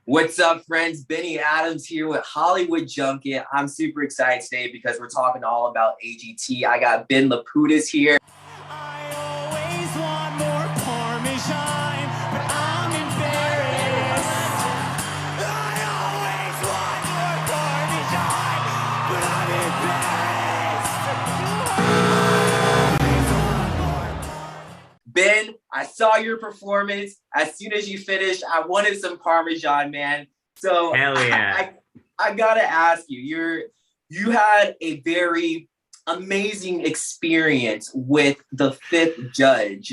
What's up, friends? Benny Adams here with Hollywood Junket. I'm super excited today because we're talking all about AGT. I got Ben Lapidus here. I always want more Parmesan, but I'm embarrassed. I always want more Parmesan, but I'm embarrassed. Ben, I saw your performance. As soon as you finished, I wanted some Parmesan, man. So Hell yeah. I gotta ask you, you had a very amazing experience with the fifth judge.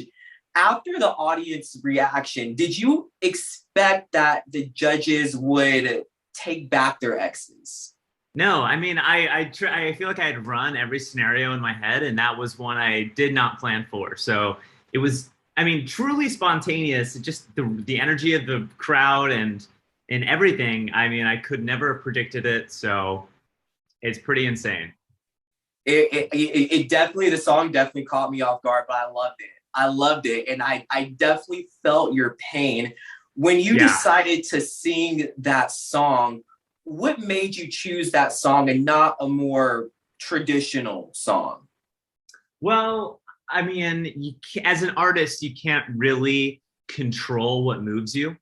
After the audience reaction, did you expect that the judges would take back their exes? No, I mean, I feel like I had run every scenario in my head, and that was one I did not plan for. So it was, I mean, truly spontaneous. Just the energy of the crowd and everything. I mean, I could never have predicted it. So it's pretty insane. It definitely, the song definitely caught me off guard, but I loved it. I loved it. And I definitely felt your pain. When you decided to sing that song, what made you choose that song and not a more traditional song? Well, I mean, as an artist, you can't really control what moves you.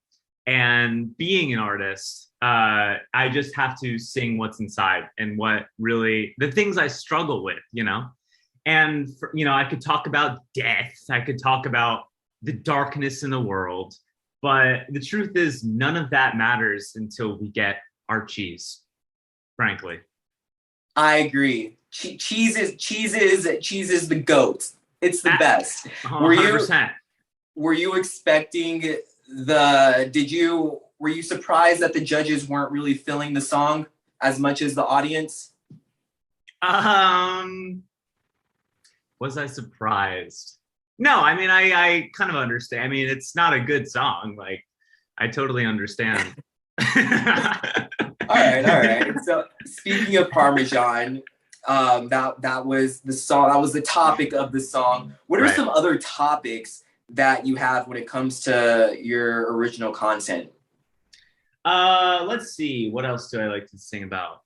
And being an artist, I just have to sing what's inside and what really, the things I struggle with, you know? And, I could talk about death. I could talk about the darkness in the world. But the truth is, none of that matters until we get our cheese, frankly. I agree. Cheese is the GOAT. It's the best. 100%. Were you expecting were you surprised that the judges weren't really feeling the song as much as the audience? Was I surprised? No, I mean, I kind of understand. I mean, it's not a good song. Like, I totally understand. All right. So speaking of Parmesan, that was the song. That was the topic of the song. What are some other topics that you have when it comes to your original content? Let's see. What else do I like to sing about?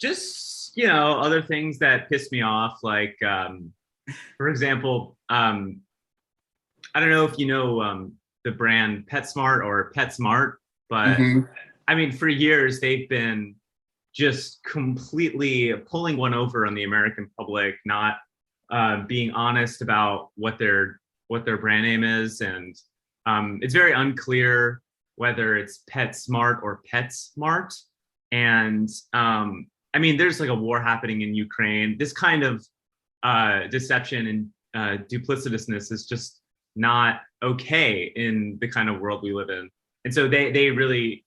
Just, other things that piss me off. Like, for example, I don't know if you know the brand PetSmart or PetSmart, but I mean, for years, they've been just completely pulling one over on the American public, not being honest about what their brand name is. And it's very unclear whether it's PetSmart or PetSmart. And I mean, there's like a war happening in Ukraine. This kind of deception and duplicitousness is just not okay in the kind of world we live in. And so they really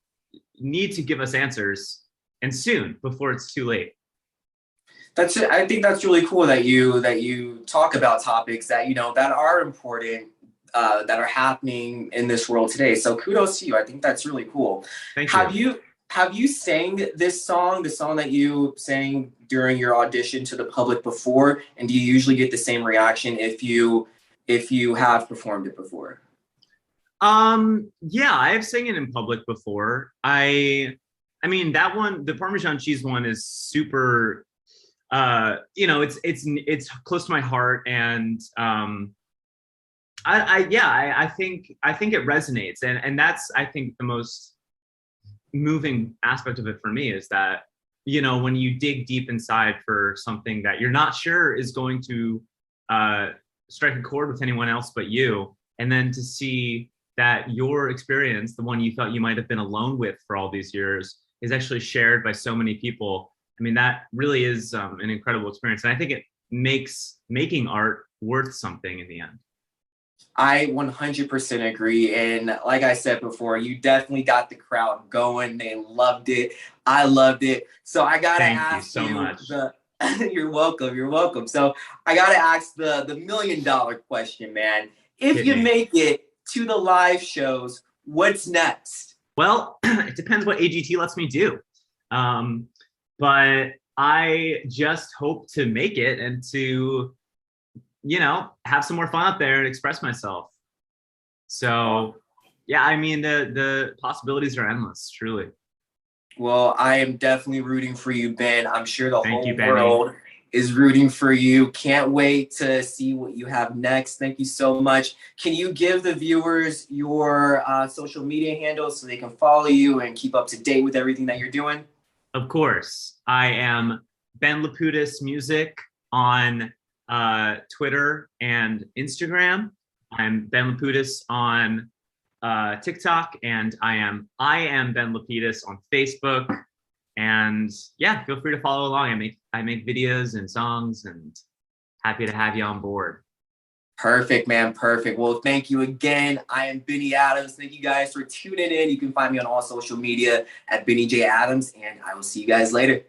need to give us answers, and soon, before it's too late. I think that's really cool that you talk about topics that that are important, that are happening in this world today. So kudos to you. I think that's really cool. Thank you. Have you sang this song, the song that you sang during your audition to the public before? And do you usually get the same reaction if you have performed it before? Yeah, I have sang it in public before. I mean, that one, the Parmesan cheese one, is super. It's close to my heart, and I think it resonates, and that's, I think, the most moving aspect of it for me is that when you dig deep inside for something that you're not sure is going to strike a chord with anyone else but you, and then to see that your experience, the one you thought you might have been alone with for all these years, is actually shared by so many people. I mean, that really is an incredible experience. And I think it makes making art worth something in the end. I 100% agree. And like I said before, you definitely got the crowd going. They loved it. I loved it. So I got to ask you so much. You're welcome. You're welcome. So I got to ask the $1 million question, man. If you make it to the live shows, what's next? Well, it depends what AGT lets me do. But I just hope to make it and to, have some more fun out there and express myself. So yeah, I mean, the possibilities are endless, truly. Well, I am definitely rooting for you, Ben. I'm sure the Thank you, whole Benny. world is rooting for you. Can't wait to see what you have next. Thank you so much. Can you give the viewers your social media handles so they can follow you and keep up to date with everything that you're doing? Of course. I am Ben Lapidus Music on Twitter and Instagram. I'm Ben Lapidus on TikTok, and I am Ben Lapidus on Facebook. And yeah, feel free to follow along. I make videos and songs, and happy to have you on board. Perfect, man. Perfect. Well, thank you again. I am Benny Adams. Thank you guys for tuning in. You can find me on all social media at Benny J Adams, and I will see you guys later.